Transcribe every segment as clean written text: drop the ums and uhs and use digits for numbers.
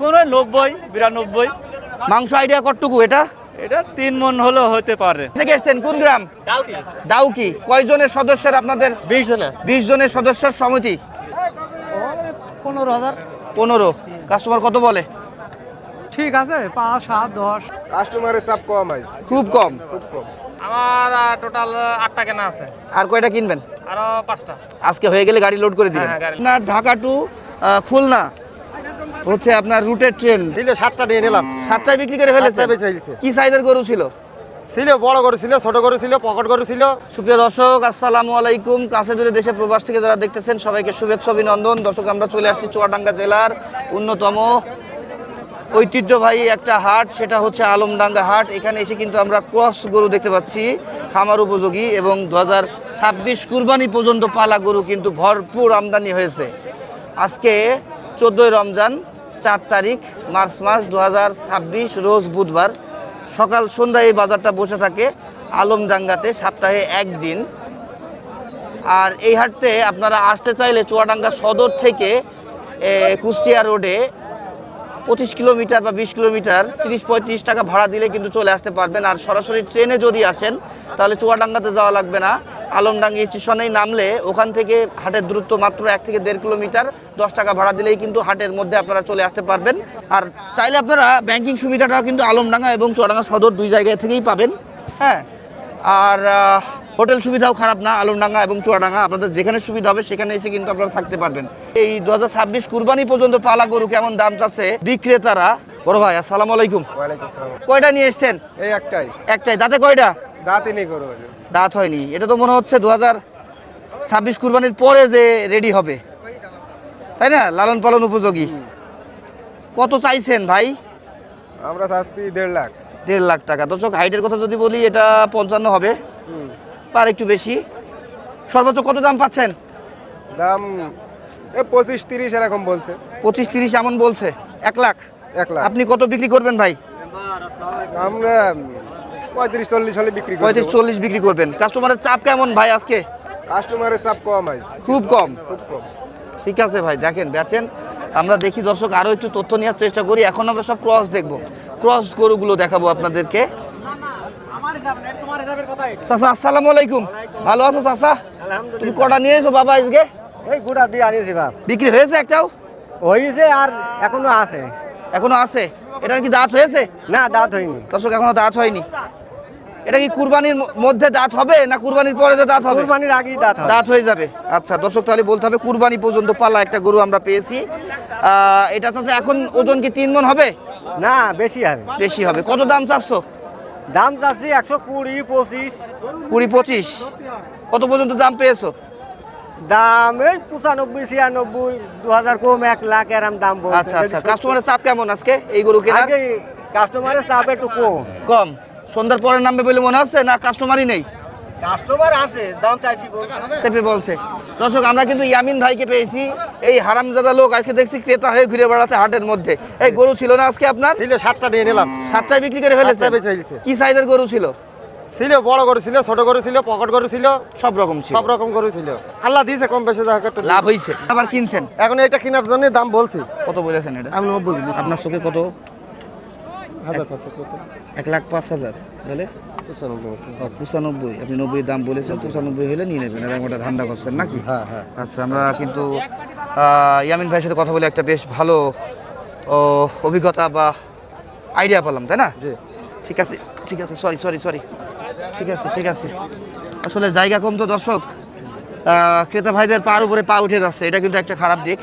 কোন 90-92। মাংস আইডিয়া কতটুকু এটা? এটা 3 মণ হলেও হতে পারে। থেকে এসছেন কোন গ্রাম? দাউকি। কয়জনের সদস্যের আপনাদের? 20 জনা। 20 জনের সদস্যের সমিতি। 15,000। 15। কাস্টমার কত বলে? ঠিক আছে 5, 7, 10। কাস্টমারের চাপ কম আছে, খুব কম। খুব কম। আমার টোটাল 8টা কেনা আছে, আর কয়টা কিনবেন? আরো 5টা। আজকে হয়ে গেলে গাড়ি লোড করে দিবেন। হ্যাঁ, গাড়ি। না, ঢাকা টু খুলনা হচ্ছে আপনার রুটের ট্রেন। দিল 7টা নিয়ে নিলাম। 7টায় বিক্রি করে ফেলেছে। 7টায় বেচে ফেলেছে। কি সাইজের গরু ছিল? ছিল বড় গরু ছিল, ছোট গরু ছিল, পকেট গরু ছিল। সুপ্রিয় দর্শক, আসসালামু আলাইকুম। কাছে দূরে দেশে প্রবাস থেকে যারা দেখতেছেন সবাইকে শুভেচ্ছা অভিনন্দন। দর্শক, আমরা চলে আসছি চুয়াডাঙ্গা জেলার অন্যতম ঐতিহ্যবাহী একটা হাট, সেটা হচ্ছে আলমডাঙ্গা হাট। এখানে এসে কিন্তু আমরা ক্রস গরু দেখতে পাচ্ছি, খামার উপযোগী, এবং 2026 কুরবানি পর্যন্ত পালা গরু কিন্তু ভরপুর আমদানি হয়েছে। আজকে 14ই রমজান, 4 তারিখ মার্চ মাস 2026, রোজ বুধবার। সকাল সন্ধ্যায় এই বাজারটা বসে থাকে আলমডাঙ্গাতে, সপ্তাহে একদিন। আর এই হাটতে আপনারা আসতে চাইলে চুয়াডাঙ্গা সদর থেকে কুষ্টিয়া রোডে 25 কিলোমিটার বা 20 কিলোমিটার 30-35 টাকা ভাড়া দিলে কিন্তু চলে আসতে পারবেন। আর সরাসরি ট্রেনে যদি আসেন তাহলে চুয়াডাঙ্গাতে যাওয়া লাগবে না, আলমডাঙ্গা স্টেশনেই নামলে ওখান থেকে হাটের দূরত্ব মাত্র 1 থেকে 1.5 কিলোমিটার, 10 টাকা ভাড়া দিলেই কিন্তু হাটের মধ্যে আপনারা চলে আসতে পারবেন। আর চাইলে আপনারা ব্যাংকিং সুবিধাটাও কিন্তু আলমডাঙ্গা এবং চুয়াডাঙ্গা সদর দুই জায়গায় থেকেই পাবেন। হ্যাঁ, আর হোটেল সুবিধাও খারাপ না আলমডাঙ্গা এবং চুয়াডাঙ্গা। আপনাদের যেখানে সুবিধা হবে সেখানে এসে কিন্তু আপনারা থাকতে পারবেন। এই 2026 কুরবানি পর্যন্ত পালা গরু কেমন দাম চাচ্ছে বিক্রেতারা? বড় ভাই আসসালামু আলাইকুম। ওয়ালাইকুম আসসালাম। কয়টা নিয়ে এসছেন? এই একটাই। একটাই। দাঁতে কয়টা? দাঁতই নেই গরু। দাঁত হয়নি। এটা তো মনে হচ্ছে 2026 কুরবানির পরে যে রেডি হবে, তাই না? লালন পালন উপযোগী। কত চাইছেন ভাই? আমরা চাচ্ছি 1.5 লাখ। 1.5 লাখ টাকা। দর্শক, হাইটের কথা যদি বলি এটা 55 হবে, আর একটু বেশি। সর্বোচ্চ কত দাম পাচ্ছেন? দাম 25-30 এরকম বলছে। 25-30 এমন বলছে। 1 লাখ। 1 লাখ। আপনি কত বিক্রি করবেন ভাই? আমরা 35-40 হলে বিক্রি করি। 35-40 বিক্রি করবেন। কাস্টমারের চাপ কেমন ভাই আজকে? কাস্টমারের চাপ কম আছে, খুব কম। খুব কম। ঠিক আছে ভাই, দেখেন বেচেন। আমরা দেখি দর্শক, আরও একটু তথ্য নেওয়ার চেষ্টা করি। এখন আমরা সব ক্রস দেখবো, ক্রস গরুগুলো দেখাবো আপনাদেরকে। চাচা আসসালামু আলাইকুম। ভালো আছো চাচা? তুমি কটা নিয়ে এসো বাবা আজকে? এই গুড়া দিয়ে আনিয়েছি বাপ। বিক্রি হয়েছে একটাও? হয়েছে আর এখনো আছে। এখনো আছে? এটার কি দাঁত হয়েছে? না, দাঁত হয়নি। দর্শক, এখনো দাঁত হয়নি। এটা কি কুরবানির মধ্যে দাঁত হবে না কুরবানির পরে যে দাঁত হবে? কুরবানির আগেই দাঁত হবে। দাঁত হয়ে যাবে। আচ্ছা দর্শক, তাহলে বলতে হবে কুরবানি পর্যন্ত পালা একটা গরু আমরা পেয়েছি। এটা চাচা এখন ওজন কি 3 মণ হবে? না, বেশি হবে। বেশি হবে। কত দাম চাচ্ছ? দাম চাচ্ছি 120, 25। 20-25। কত পর্যন্ত দাম পেয়েছো? দাম এই 95, 96, 2000 কম, 1 লাখ এরম দাম বলছে। আচ্ছা আচ্ছা। কাস্টমারের চাপ কেমন আজকে এই গরু কেনার? আগে কাস্টমারের চাপ একটু কম। কম। সন্ধ্যার পরে নামবে বলে মনে হচ্ছে না কাস্টমারই নেই? কাস্টমার আছে, দাম চাইছি বলছে। চেপে বলছে। দর্শক, আমরা কিন্তু ইয়ামিন ভাইকে পেয়েছি। এই হারামজাদা লোক আজকে দেখছি ক্রেতা হয়ে ঘুরে বেড়াতে হাটের মধ্যে। এই গরু ছিল না আজকে আপনার? ছিল 7টা নিয়ে নিলাম। 7টায় বিক্রি করে ফেলেছে। 7টায় বেচে ফেলেছে। কি সাইজের গরু ছিল? ছিল বড় গরু ছিল, ছোট গরু ছিল, পকেট গরু ছিল, সব রকম ছিল। সব রকম গরু ছিল। আল্লাহ দিয়েছে কম বেশি যা হোক একটু লাভ হয়েছে। আবার কিনছেন? এখন এটা কেনার জন্য দাম বলছি। কত বলেছেন এটা? আমি 90 বলেছি। আপনার চোখে কত? 1500 কত? 1,05,000 তাহলে 95। আপনি 90 দাম বলেছেন, 95 হলে নিয়ে নেবেন। এরকম একটা ধান্দা করছেন নাকি? হ্যাঁ হ্যাঁ। আচ্ছা, আমরা কিন্তু ইয়ামিন ভাইয়ের সাথে কথা বলে একটা বেশ ভালো অভিজ্ঞতা বা আইডিয়া পেলাম, তাই না? জি। ঠিক আছে ঠিক আছে। Sorry sorry sorry. ঠিক আছে ঠিক আছে। আসলে জায়গা কম তো দর্শক, ক্রেতা ভাইদের পার উপরে পা উঠে যাচ্ছে। এটা কিন্তু একটা খারাপ দিক।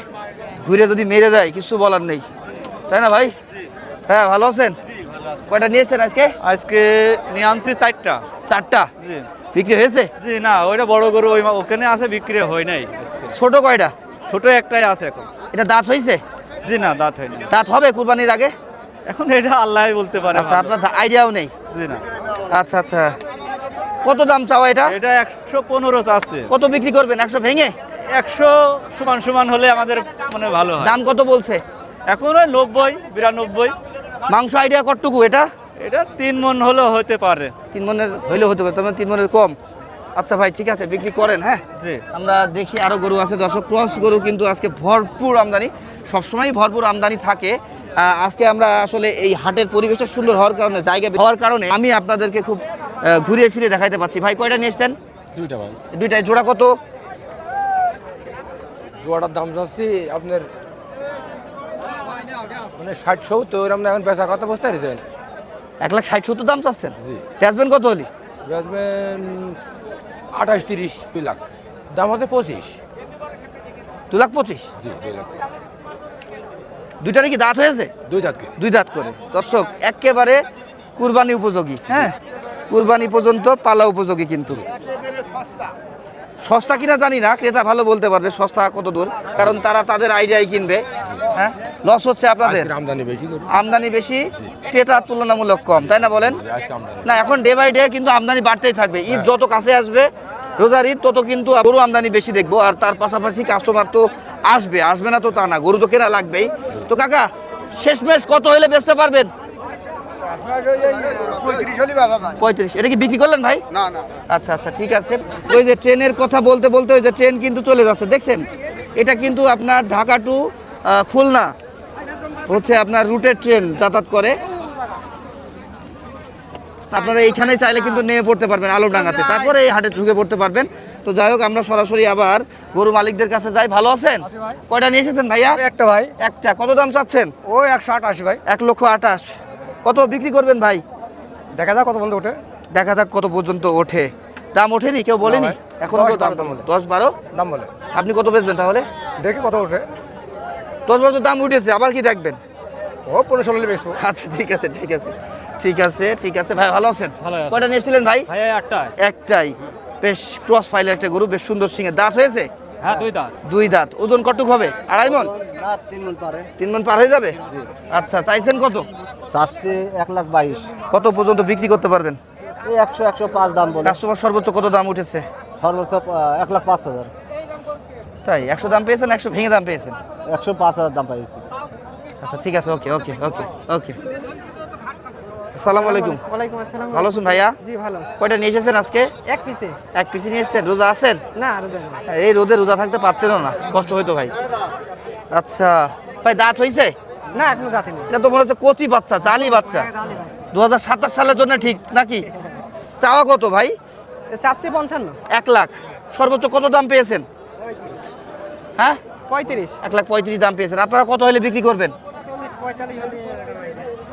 ঘুরে যদি মেরে যায় কিছু বলার নেই, তাই না ভাই? হ্যাঁ, ভালো আছেন? কয়টা নিয়েছেন আজকে? আজকে নিয়ে আনছি 4টা। 4টা জি বিক্রি হয়েছে? জি না, ওইটা বড় গরু ওখানে আছে, বিক্রি হয় নাই। ছোট কয়টা? ছোট একটাই আছে এখন। এটা দাঁত হয়েছে? জি না, দাঁত হয়নি। দাঁত হবে কুরবানির আগে? এখন এটা আল্লাহ বলতে পারে। আচ্ছা, আপনার আইডিয়াও নেই? জি না। আচ্ছা আচ্ছা। কত দাম চাওয়া এটা? এটা 115 চাচ্ছে। কত বিক্রি করবেন? 100 ভেঙে? 100 সমান সমান হলে আমাদের মানে ভালো হয়। দাম কত বলছে? এখন ওই 90-92। মাংস আইডিয়া কতটুকু এটা? এটা 3 মণ হলেও হতে পারে। 3 মণের হইলেও হতে পারে, তবে 3 মণের কম। আচ্ছা ভাই, ঠিক আছে, বিক্রি করেন। হ্যাঁ, জি। আমরা দেখি আরো গরু আছে দর্শক। ক্রস গরু কিন্তু আজকে ভরপুর আমদানি। সবসময় ভরপুর আমদানি থাকে। আজকে আমরা আসলে এই হাটের পরিবেশটা সুন্দর হওয়ার কারণে জায়গা হওয়ার কারণে আমি আপনাদেরকে খুব ঘুরিয়ে ফিরে দেখাইতে পাচ্ছি। ভাই কয়টা নিয়ে এসছেন? দুইটা ভাই। দুইটাই জোড়া কত? জোয়াটার দাম যাচ্ছি আপনার মানে 60-70, এরকম এখন বেচা কত বসতে পারিছেন? 1,60,70,000 দাম চাচ্ছেন? জি। বেচবেন কত হলি? বেচবেন 28-30, 2 লাখ। দাম হচ্ছে 25। 2,25,000? জি, 2 লাখ। দুইটারই কি দাঁত হয়েছে? 2 দাঁত কে? 2 দাঁত করে। দর্শক একেবারে কুরবানি উপযোগী, হ্যাঁ, কুরবানি পর্যন্ত পালা উপযোগী। কিন্তু সস্তা কিনা জানি না, ক্রেতা ভালো বলতে পারবে সস্তা কত দূর, কারণ তারা তাদের আইডিয়াই কিনবে। হ্যাঁ, লস হচ্ছে আপনাদের, আজকের আমদানি বেশি করে। আমদানি বেশি, ক্রেতা তুলনামূলক কম, তাই না বলেন? আজকে আমদানি। না, এখন ডে বাই ডে কিন্তু আমদানি বাড়তেই থাকবে। ঈদ যত কাছে আসবে, রোজার ঈদ, তত কিন্তু গরু আমদানি বেশি দেখবো। আর তার পাশাপাশি কাস্টমার তো আসবে, আসবে না তো তা না, গরু তো কেনা লাগবেই। তো কাকা, শেষমেশ কত হলে বেচতে পারবেন? 35। এটা কি বিক্রি করলেন ভাই? না না আচ্ছা আচ্ছা, ঠিক আছে। ওই যে ট্রেনের কথা বলতে বলতে ওই যে ট্রেন কিন্তু চলে যাচ্ছে, দেখছেন? এটা কিন্তু আপনার ঢাকা টু খুলনা হচ্ছে আপনার রুটের ট্রেন যাতায়াত করে। আপনারা এইখানে চাইলে কিন্তু নেমে পড়তে পারবেন আলমডাঙ্গাতে, তারপরে এই হাটে ঢুকে পড়তে পারবেন। তো যাই হোক, আমরা সরাসরি আবার গরু মালিকদের কাছে যাই। ভালো আছেন? কয়টা নিয়ে এসেছেন ভাইয়া? একটা ভাই, একটা। কত দাম চাচ্ছেন? ও 128 ভাই। 1,28,000। কত বিক্রি করবেন ভাই? দেখা যাক কত বন্ধু ওঠে। দেখা যাক কত পর্যন্ত ওঠে। দাম ওঠেনি, কেউ বলেনি এখন? 10-12 দাম বলে, আপনি কত বেচবেন তাহলে? দেখি কত ওঠে। 10-12 তো দাম উঠেছে, আবার কি দেখবেন? ও 15-16 বেচবো। আচ্ছা, ঠিক আছে ঠিক আছে ঠিক আছে ঠিক আছে। ভাই ভালো আছেন? ভালো আছি। কয়টা নিয়েছিলেন ভাই? ভাই একটা। একটাই। বেশ ক্রস ফাইলের একটা গরু, বেশ সুন্দর সিংহের। দাঁত হয়েছে? হ্যাঁ, 2 দাঁত। 2 দাঁত। ওজন কটুক হবে? 2.5 মণ? 3 মণ পার হয়ে যাবে? আচ্ছা, চাইছেন কত? চাচ্ছি 1,22,000। কত পর্যন্ত বিক্রি করতে পারবেন? এই 100-105 দাম বলে, কাস্টমার সর্বোচ্চ কত দাম উঠেছে? সর্বোচ্চ 1,05,000। তাই 100 দাম পেয়েছেন? 100 ভেঙে দাম পেয়েছেন? 105,000 দাম পাইছি। আচ্ছা, ঠিক আছে, ওকে ওকে ওকে ওকে। আসসালামু আলাইকুম। ওয়ালাইকুম আসসালাম। ভালো আছেন ভাইয়া? জি ভালো। কয়টা নিয়ে এসেছেন আজকে? এক পিসে? এক পিসি নিয়ে এসেছেন। রোজা আছেন? না রোজা না। এই রোদে রোজা থাকতে পারতেনও না, কষ্ট হইতো ভাই। আচ্ছা ভাই, দাঁত হয়েছে? না এখনো যাতে নেই। এটা তো মনে হচ্ছে কচি বাচ্চা, চালি বাচ্চা। 2027 সালের জন্য ঠিক নাকি? চাওয়া কত ভাই? চাচ্ছি 55। 1 লাখ। সর্বোচ্চ কত দাম পেয়েছেন? হ্যাঁ, 35। 1,35,000 দাম পেয়েছেন। আপনারা কত হলে বিক্রি করবেন?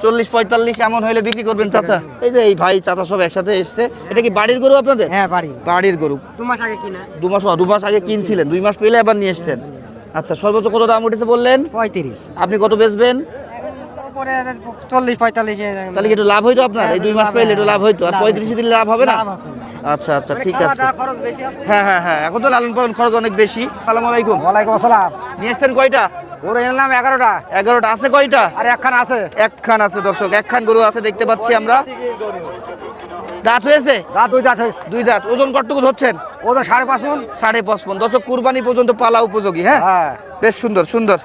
40-45 এমন হলে বিক্রি করবেন চাচা? এই যে এই ভাই চাচা সব একসাথে এসছে। এটা কি বাড়ির গরু আপনাদের? হ্যাঁ বাড়ি। বাড়ির গরু। 2 মাস আগে কিনা। 2 মাস আগে কিনছিলেন, 2 মাস পেলে আবার নিয়ে এসছেন। আচ্ছা, সর্বোচ্চ কত দাম উঠেছে বললেন? 35। আপনি কত বেচবেন? উপরে 40-45। তাহলে কি একটু লাভ হইতো আপনার? এই 2 মাস পেলে একটু লাভ হইতো। আর 35 দিলে লাভ হবে না? লাভ আছে না। আচ্ছা আচ্ছা, ঠিক আছে। খরচ বেশি আছে। হ্যাঁ হ্যাঁ হ্যাঁ, এখন তো লালন পালন খরচ অনেক বেশি। আসসালামু আলাইকুম। ওয়ালাইকুম আসসালাম। নিয়ে এসছেন কয়টা? গরু এনলাম 11টা। 11টা। আছে কয়টা? আর একখান আছে। একখান আছে দর্শক, একখান গরু আছে দেখতে পাচ্ছি আমরা। দাঁত হয়েছে? দাঁত 2 দাঁত হয়েছে। 2 দাঁত। ওজন কতটুকু ধরছেন? ওজন 5.5 মণ। 5.5 মণ। দর্শক, কুরবানি পর্যন্ত পালা উপযোগী। হ্যাঁ, হ্যাঁ। বেশ সুন্দর সুন্দর।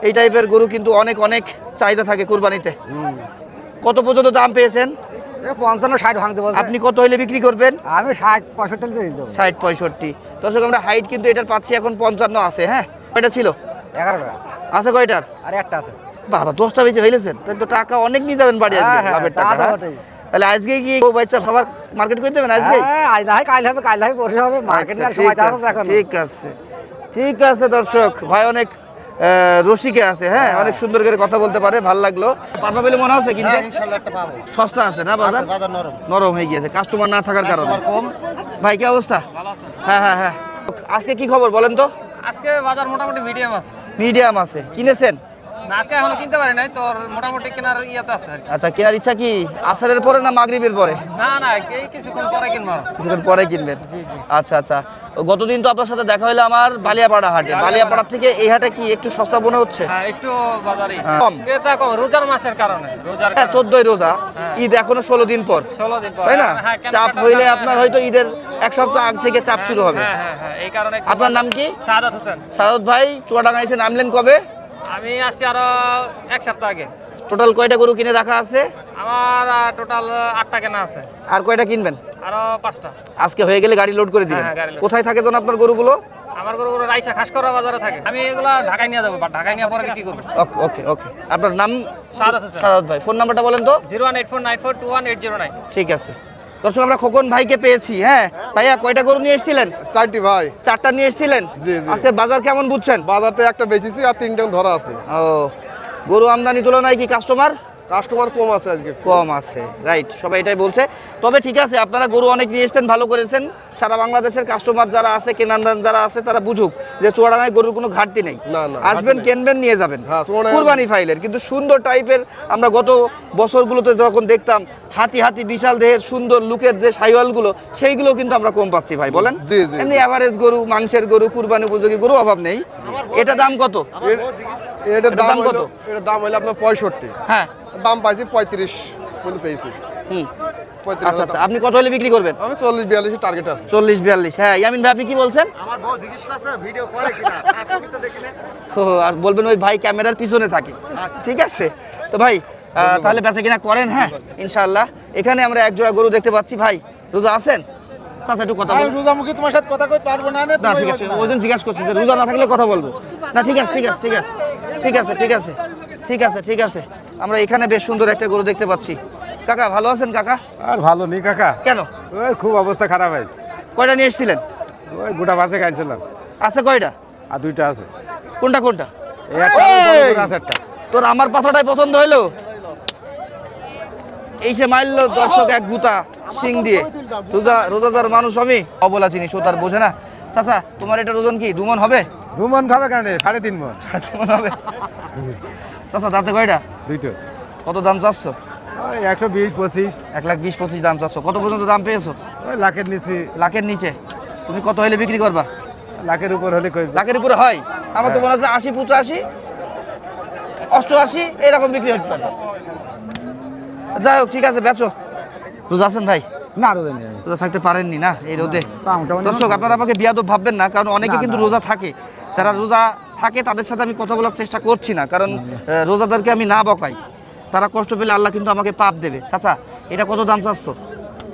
এই টাইপের গরু কিন্তু অনেক অনেক চাহিদা থাকে কুরবানিতে। কত পর্যন্ত দাম পেয়েছেন? 55-60 ভাঙতে বলছে। আপনি কত হইলে বিক্রি করবেন? আমি 60-65 দিয়ে দেবো। 60-65। দর্শক, আমরা হাইট কিন্তু এটার পাচ্ছি এখন 55 আছে। হ্যাঁ, কয়টা ছিল? 11টা। আছে কয়টার? আর একটা আছে। বাবা, 10টা বেঁচে ফেলেছেন, তাহলে তো টাকা অনেক নিয়ে যাবেন বাড়ি আজকে, হ্যাঁ, লাভের তা টাকা। তো হ্যাঁ? বটেই। তাহলে আজকে কি ও বাচ্চা সবার মার্কেট করে দেবেন আজকে? হ্যাঁ, আজ না হয় কাল হবে, কাল হবে পরশু হবে। মার্কেট আচ্ছা, না সময় আছে এখন। ঠিক আছে ঠিক আছে। দর্শক ভাই অনেক রসিকে আছে। হ্যাঁ, অনেক সুন্দর করে কথা বলতে পারে, ভালো লাগলো। পারবা বলে মনে হচ্ছে কিন্তু ইনশাআল্লাহ একটা পাবো। সস্তা আছে না বাজার? বাজার নরম। নরম হয়ে গিয়েছে কাস্টমার না থাকার কারণে। কাস্টমার কম। ভাই কি অবস্থা? ভালো আছেন? হ্যাঁ হ্যাঁ হ্যাঁ। আজকে কি খবর বলেন তো? আজকে বাজার মোটামুটি মিডিয়াম আছে। মিডিয়াম আছে। কিনেছেন? না, আজকে এখনো কিনতে পারি নাই, তোর মোটামুটি কেনার ইয়েতে আছে আর কি। আচ্ছা, কেনার ইচ্ছা কি আসরের পরে না মাগরিবের পরে? না না, এই কিছুক্ষণ পরে কিনবো। কিছুক্ষণ পরে কিনবেন? জি জি। আচ্ছা আচ্ছা। গতদিন তো আপনার সাথে দেখা হলো আমার বালিয়াপাড়া হাটে। বালিয়াপাড়া থেকে এই হাটে কি একটু সস্তা মনে হচ্ছে? হ্যাঁ, একটু বাজারে কম। ক্রেতা কম, রোজার মাসের কারণে। রোজার হ্যাঁ, 14ই রোজা, হ্যাঁ। ঈদ এখনো 16 দিন পর, 16 দিন পর। তাই না? হ্যাঁ, চাপ কেনাকাটার হইলে কারণে, আপনার হ্যাঁ। হয়তো ঈদের 1 সপ্তাহ আগ থেকে চাপ শুরু হবে। হ্যাঁ হ্যাঁ হ্যাঁ, এই কারণে। আপনার নাম কি? শাহাদাত হোসেন। সাদত ভাই, চুয়াডাঙ্গা এসে নামলেন কবে? আমি আসছি আরো 1 সপ্তাহ আগে। টোটাল কয়টা গরু কিনে রাখা আছে? আমার টোটাল 8টা কেনা আছে। আর কয়টা কিনবেন? আরো 5টা। আজকে হয়ে গেলে গাড়ি লোড করে দিবেন। হ্যাঁ, গাড়ি load। কোথায় থাকে যেন আপনার গরুগুলো? আমার গরুগুলো রাইসা খাসকরা বাজারে থাকে, আমি এগুলা ঢাকায় নিয়ে যাবো, ঢাকায় নিয়ে পরে বিক্রি করবো। ওকে ওকে ওকে, আপনার নাম? সাদাত হোসেন। সাদাত ভাই, ফোন নাম্বারটা বলেন তো। 01849421809। ঠিক আছে দর্শক, আমরা খোকন ভাইকে পেয়েছি। হ্যাঁ ভাইয়া, কয়টা গরু নিয়ে এসেছিলেন? 4টি ভাই। 4টা নিয়ে এসেছিলেন। জি, জি। আজকে বাজার কেমন বুঝছেন? বাজারতে একটা বেচেছি আর 3টা ধরা আছে। ও, গরু আমদানি তুলনায় কি কাস্টমার কাস্টমার কম আছে আজকে। কম আছে? রাইট, সবাই এটাই বলছে। তবে ঠিক আছে, আপনারা গরু অনেক নিয়ে এসেছেন, ভালো করেছেন। সারা বাংলাদেশের কাস্টমার যারা আছে, কেনানদান যারা আছে, তারা বুঝুক যে চুয়াডাঙ্গায় গরুর কোনো ঘাটতি নেই। না, না, আসবেন, ঘাটতি নেই। কিনবেন, নিয়ে যাবেন। হ্যাঁ, চুয়াডাঙ্গায়- কুরবানি ফাইলের কিন্তু সুন্দর টাইপের। আমরা গত বছরগুলোতে যখন দেখতাম হাতি হাতি বিশাল দেহের সুন্দর লুকের যে সাইওয়ালগুলো, সেইগুলো কিন্তু আমরা কম পাচ্ছি ভাই, বলেন? জি, জি। এমনি অ্যাভারেজ গরু, মাংসের গরু, কুরবানি উপযোগী গরু অভাব নেই। এটা দাম কত? এটার দাম দাম কত? হলো, এটার দাম হলো আপনার 65। হ্যাঁ, দাম পাইছি 35 পর্যন্ত পেয়েছি। হুম, 35 আচ্ছা আচ্ছা। আপনি কত হলে বিক্রি করবেন? আমি 40-42 টার্গেট আছে। 40-42। হ্যাঁ ইয়ামিন ভাই, আপনি কি বলছেন? আমার বউ জিজ্ঞেস করছে ভিডিও করে কিনা, ছবি তো দেখি না। ও, আর বলবেন ওই ভাই ক্যামেরার পিছনে থাকে। ঠিক আছে তো ভাই, তাহলে বেচা কিনা করেন। হ্যাঁ ইনশাআল্লাহ। এখানে আমরা এক জোড়া গরু দেখতে পাচ্ছি। ভাই রোজা আছেন? চাচা একটু কথা বলুন। রোজামুখী তোমার সাথে কথা কইতে পারবো না। না ঠিক আছে, ওজন জিজ্ঞাসা করছি যে রোজা না থাকলে কথা বলবো না। ঠিক আছে ঠিক আছে ঠিক আছে ঠিক আছে ঠিক আছে ঠিক আছে ঠিক আছে। আমরা এখানে বেশ সুন্দর একটা গরু দেখতে পাচ্ছি। কাকা ভালো আছেন কাকা? আর ভালো নেই কাকা, কেন? ওই খুব অবস্থা খারাপ হয়। কয়টা নিয়ে এসেছিলেন? ওই গোটা বাসে কাটছিলাম, আছে কয়টা? আর 2টা আছে। কোনটা কোনটা? এই একটা এই! বড় আছে একটা। তোর আমার পাছাটাই পছন্দ হইলো। এই সে মারল দর্শক এক গুতা সিং দিয়ে। রোজাদার মানুষ আমি, অবলা জিনিস, ও তার বোঝে না। চাচা তোমার এটা ওজন কি 2 মণ হবে? 2 মণ খাবে কেন? 3.5 মণ। 3.5 মণ হবে। চাচা দাঁতে কয়টা? 2টো। কত দাম চাচ্ছ? ওই 120-25। 1,20,25 দাম চাচ্ছ। কত পর্যন্ত দাম পেয়েছো? ওই লাখের নিচে। লাখের নিচে। তুমি কত হলে বিক্রি করবা? লাখের উপর হলে কই? লাখের উপরে হয়? আমার তো মনে হচ্ছে 80-85, 88 এরকম বিক্রি হতে পারে। যাই হোক, ঠিক আছে, বেচো। রোজা আছেন ভাই? না রোজা নেই। রোজা থাকতে পারেননি না এই রোদে? তা মোটামুটি দর্শক আপনারা আমাকে বিয়াদব ভাববেন না, কারণ অনেকে কিন্তু রোজা থাকে। যারা রোজা থাকে তাদের সাথে আমি কথা বলার চেষ্টা করছি না, কারণ রোজাদারকে আমি না বকাই। তারা কষ্ট পেলে আল্লাহ কিন্তু আমাকে পাপ দেবে। চাচা এটা কত দাম চাচ্ছ?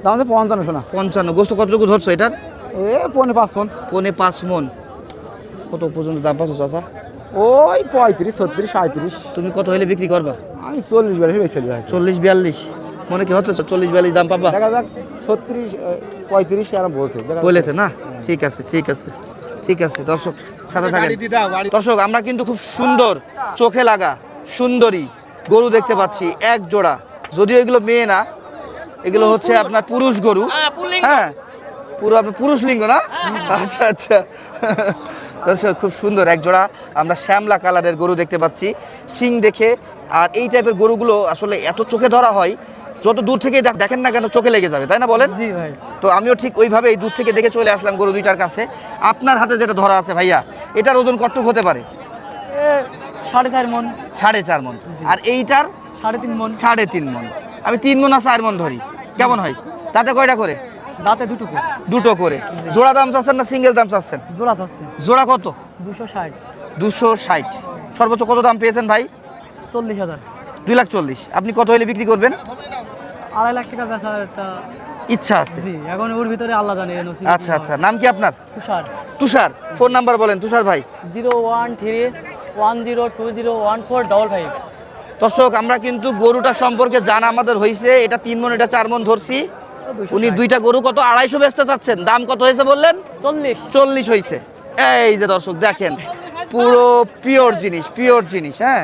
দাম হচ্ছে 55 শোনা। 55। গোস্ত কতটুকু ধরছো এটার? এ 5.5 মণ। 5.5 মণ। কত পর্যন্ত দাম পাচ্ছ চাচা? ওই 35, 36, 37। তুমি কত হলে বিক্রি করবা? আমি 40-42 বেচে যাই। 40-42 মনে কি হচ্ছে? 40-42 দাম পাবা? দেখা যাক 36, 35 এরকম বলছে। দেখা যাক। বলেছে না? ঠিক আছে ঠিক আছে ঠিক আছে। দর্শক সাথে থাকেন। দর্শক আমরা কিন্তু খুব সুন্দর চোখে লাগা সুন্দরী গরু দেখতে পাচ্ছি এক জোড়া। যদিও এগুলো মেয়ে না, এগুলো হচ্ছে আপনার পুরুষ গরু। হ্যাঁ পুরো আপনার পুরুষ লিঙ্গ না? আচ্ছা আচ্ছা। দর্শক খুব সুন্দর এক জোড়া আমরা শ্যামলা কালারের গরু দেখতে পাচ্ছি শিং দেখে। আর এই টাইপের গরুগুলো আসলে এত চোখে ধরা হয়, যত দূর থেকে দেখেন না কেন চোখে লেগে যাবে, তাই না বলেন? জি ভাই। তো আমিও ঠিক ওইভাবে এই দূর থেকে দেখে চলে আসলাম গরু দুইটার কাছে। আপনার হাতে যেটা ধরা আছে ভাইয়া, এটার ওজন কতটুকু হতে পারে? 4.5 মণ। 4.5 মণ। আর এইটার 3.5 মণ। 3.5 মণ। আমি 3 মণ আর 4 মণ ধরি, কেমন হয়? তাতে কয়টা করে? দাঁতে দুটো। দুটো করে। জোড়া দাম চাচ্ছেন না সিঙ্গেল দাম চাচ্ছেন? জোড়া চাচ্ছে জোড়া কত? 260। 260। সর্বোচ্চ কত দাম পেয়েছেন ভাই? 40,000। 2,40,000। আপনি কত হলে বিক্রি করবেন? 2.5 লাখ টাকা বেচার একটা ইচ্ছা আছে? জি, এখন ওর ভিতরে আল্লাহ জানে নসিব। আচ্ছা আচ্ছা। নাম কি আপনার? তুষার। তুষার। ফোন নাম্বার বলেন তুষার ভাই। 01310201455। দর্শক আমরা কিন্তু গরুটা সম্পর্কে জানা আমাদের হয়েছে। এটা 3 মণ, এটা 4 মণ ধরছি। উনি দুইটা গরু কত 250 বেচতে চাচ্ছেন। দাম কত হয়েছে বললেন? 40 হয়েছে। এই যে দর্শক দেখেন, পুরো পিওর জিনিস, পিওর জিনিস। হ্যাঁ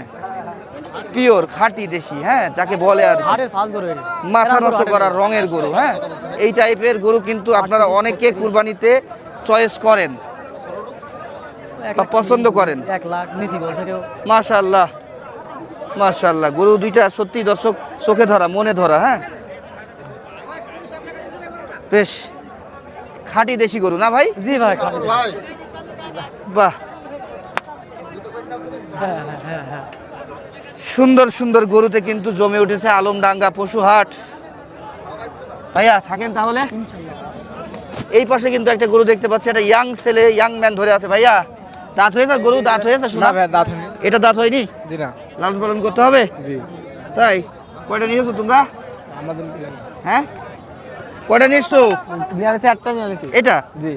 পিওর খাঁটি দেশি, হ্যাঁ যাকে বলে আর কি। আরে ফাস গরু এটা। মাথা নষ্ট করার রঙের গরু। হ্যাঁ এই টাইপের গরু কিন্তু আপনারা অনেকে কুরবানিতে চয়েস করেন বা পছন্দ করেন। 1 লাখ নিচি বলছে কেউ। মাশাআল্লাহ মাশাআল্লাহ। গরু দুইটা সত্যি দর্শক চোখে ধরা, মনে ধরা। হ্যাঁ বেশ খাঁটি দেশি গরু না ভাই? জি ভাই, খাবে। বাহ, হ্যাঁ হ্যাঁ হ্যাঁ। সুন্দর সুন্দর গরুতে কিন্তু জমে উঠেছে আলমডাঙ্গা পশু হাট। ভাইয়া থাকেন তাহলে। এই পাশে কিন্তু একটা গরু দেখতে পাচ্ছি, একটা ইয়াং ছেলে, ইয়াং ম্যান ধরে আছে। ভাইয়া দাঁত হয়েছে? গরু দাঁত হয়েছে? শোনা দাঁত হয়নি। এটা দাঁত হয়নি? জি না। লালন পালন করতে হবে। জি। তাই কয়টা নিয়েছো তোমরা? আমাদের হ্যাঁ কয়টা নিয়েছো? নিয়ে আনছি, একটা নিয়ে আনছি। এটা জি।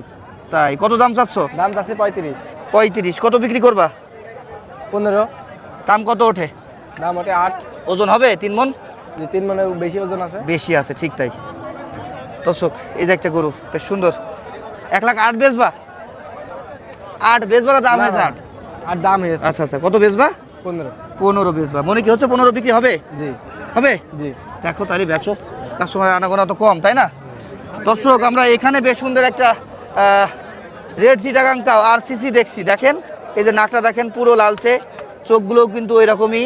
তাই কত দাম চাচ্ছ? দাম আছে 35, 35। কত বিক্রি করবা? 15, দাম কত ওঠে? দাম ওটা 8, ওজন হবে 3 মণ? 3 মানে বেশি ওজন আছে। বেশি আছে, ঠিক তাই। দর্শক এই যে একটা গরু বেশ সুন্দর, 1,08,000 বেচবা? 8 বেচবা না দাম হয়েছে 8? আর দাম হয়েছে আচ্ছা আচ্ছা, কত বেচবা? 15। 15 বেচবা, মনে কি হচ্ছে 15 বিক্রি হবে? জি হবে। জি। দেখো তাহলে বেচো, কাস্টমার আনাগোনা তো কম, তাই না? দর্শক আমরা এখানে বেশ সুন্দর একটা রেড চিটাগাং কাউ RCC দেখছি। দেখেন এই যে নাকটা দেখেন পুরো লালচে, চোখগুলোও কিন্তু ওই রকমই,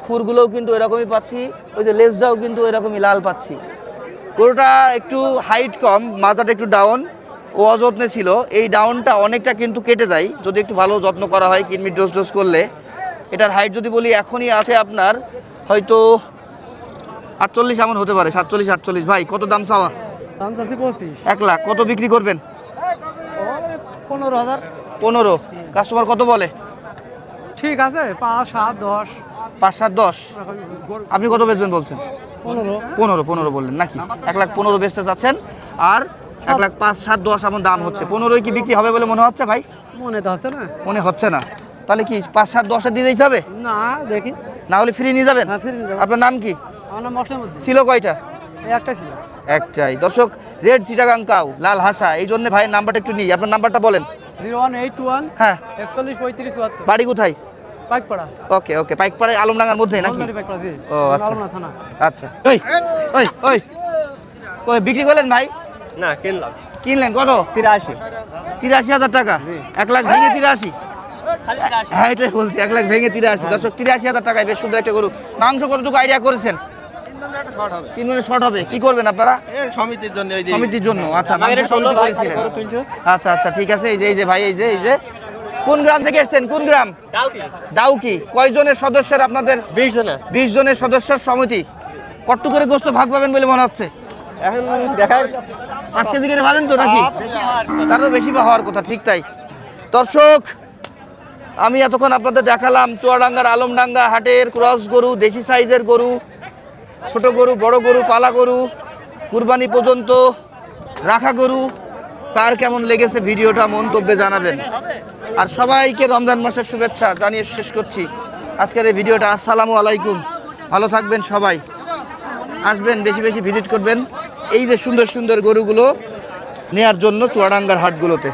খুরগুলোও কিন্তু ওই রকমই পাচ্ছি, ওই যে লেজটাও কিন্তু ওই রকমই লাল পাচ্ছি। গরুটা একটু হাইট কম, মাথাটা একটু ডাউন, ও অযত্নে ছিল। এই ডাউনটা অনেকটা কিন্তু কেটে যায় যদি একটু ভালো যত্ন করা হয়, কিডনির ডোজ করলে। এটার হাইট যদি বলি এখনই আছে আপনার হয়তো 48 এমন হতে পারে, 47, 48। ভাই কত দাম চাওয়া? দাম চাচ্ছি 25। 1 লাখ। কত বিক্রি করবেন? 15,000। 15। কাস্টমার কত বলে? ঠিক আছে, 5, 7, 10। 5, 7, 10। আপনি কত বেচবেন বলছেন? 15। 15 বললেন নাকি? 1,15,000 বেচতে চাচ্ছেন, আর 1,05,000, 7, 10 এমন দাম হচ্ছে। 15 কি বিক্রি হবে বলে মনে হচ্ছে ভাই? মনে তো আছে না? মনে হচ্ছে না। তাহলে কি 5, 7, 10 দিয়ে দিতে হবে? না, দেখি। না হলে ফ্রি নিয়ে যাবেন? হ্যাঁ, ফিরে যাবো। আপনার নাম কি? আমার নাম মশলার মধ্যে। ছিল কয়টা? এই একটা ছিল। একটাই। দর্শক রেড চিটাগাং কাউ, লাল হাসা, এই জন্য ভাইয়ের নাম্বারটা একটু নিই। আপনার নাম্বারটা বলেন। 01821 হ্যাঁ। 41 35 74। বাড়ি কোথায়? পাইকপাড়া। ওকে ওকে, পাইকপাড়ায় আলমডাঙ্গার মধ্যে নাকি? নলবাড়ি পাইকপাড়া, জি। ও আচ্ছা নলনা থানা। আচ্ছা। ওই ওই ওই কই বিক্রি করলেন ভাই? না, কিনলাম কিনলেন কত? 83। 83,000 টাকা। 1 লাখ ভেঙে 83? হ্যাঁ এটাই বলছি, 1 লাখ ভেঙে 83। দর্শক 83,000 টাকায় বেশ সুন্দর একটা গরু। মাংস কতটুকু আইডিয়া করেছেন? 3 মণে শর্ট হবে। কি করবেন আপনারা? সমিতির জন্য ওই যে সমিতির জন্য। আচ্ছা, মাংস সমিতি করেছিলেন। আচ্ছা আচ্ছা, ঠিক আছে। এই যে ভাই, এই যে কোন গ্রাম থেকে এসেছেন? কোন গ্রাম? দাউকি। কয়জনের সদস্যের আপনাদের? 20 জনা। 20 জনের সদস্যের সমিতি। কত করে গোস্ত ভাগ পাবেন বলে মনে হচ্ছে? এখন দেখা 5 কেজি করে পাবেন তো নাকি? তারও বেশি বা হওয়ার কথা, ঠিক তাই। দর্শক আমি এতক্ষণ আপনাদের দেখালাম চুয়াডাঙ্গার আলমডাঙ্গা হাটের ক্রস গরু, দেশি সাইজের গরু, ছোট গরু, বড় গরু, পালা গরু, কুরবানি পর্যন্ত রাখা গরু। কার কেমন লেগেছে ভিডিওটা মন্তব্যে জানাবেন। আর সবাইকে রমজান মাসের শুভেচ্ছা জানিয়ে শেষ করছি আজকের এই ভিডিওটা। আসসালামু আলাইকুম, ভালো থাকবেন সবাই। আসবেন, বেশি বেশি ভিজিট করবেন এই যে সুন্দর সুন্দর গরুগুলো নেয়ার জন্য চুয়াডাঙ্গার হাটগুলোতে।